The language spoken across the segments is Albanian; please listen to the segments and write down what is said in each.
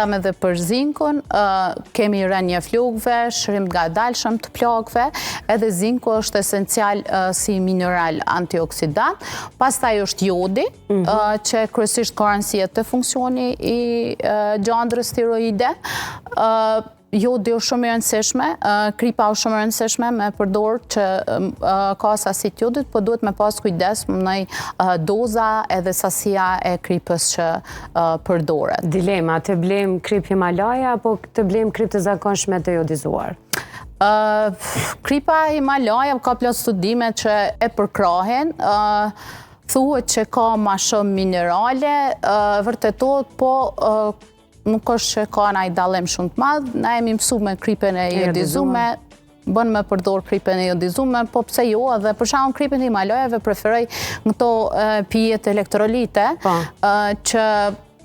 Me dhe për zinkun, kemi rënje flokëve, shërim nga dalshëm të plagëve, edhe zinku është esencial si mineral antioksidant. Pastaj është jodi, që kryesisht ka rëndësi të funksioni i gjandrës tiroide. Jodi është shumë i rëndësishme, kripa është shumë e rëndësishme me përdor që ka sasi të jodit, po duhet me pas kujdes në doza edhe sasia e kripës që përdoret. Dilema, të blem krip Himalaja apo të blem krip të zakonshme të jodizuar? Kripa Himalaja ka plot studime që e përkrahin, thuhet që ka ma shumë minerale, vërtetot, po nuk është që ka naj dallim shumë të madh. Na jemi mësu me kripën e jodizume, bën me përdor kripën e jodizume, po pse jo, edhe për shembull kripën e Himalajave preferoj këto pijet elektrolite, që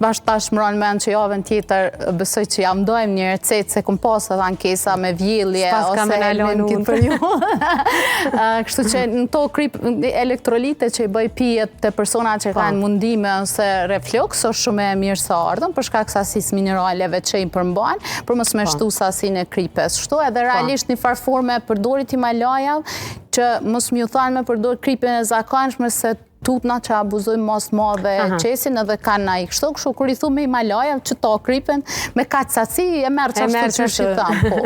tash më ranë mend që javën tjetër besoj që jam dojmë një recetë se kom pas edhe ankesa me vjellje ose helmin për ju. Kështu që në to krip elektrolite që i bëj pijet të persona që kanë mundime ose refluks është shumë e mirë së ardhëm për shkak sasisë mineraleve që i përmban, për mos me shtu sasinë e kripës. Kështu edhe realisht një farë forme përdorit Himalaja që mos më ju thanë me përdor kripën e zakonshme se tutna që abuzojmë mos madhe qesin edhe kanë na i kështu, kur i thume Himalaja që to kripën me katë sasi e merë që është të që thamë.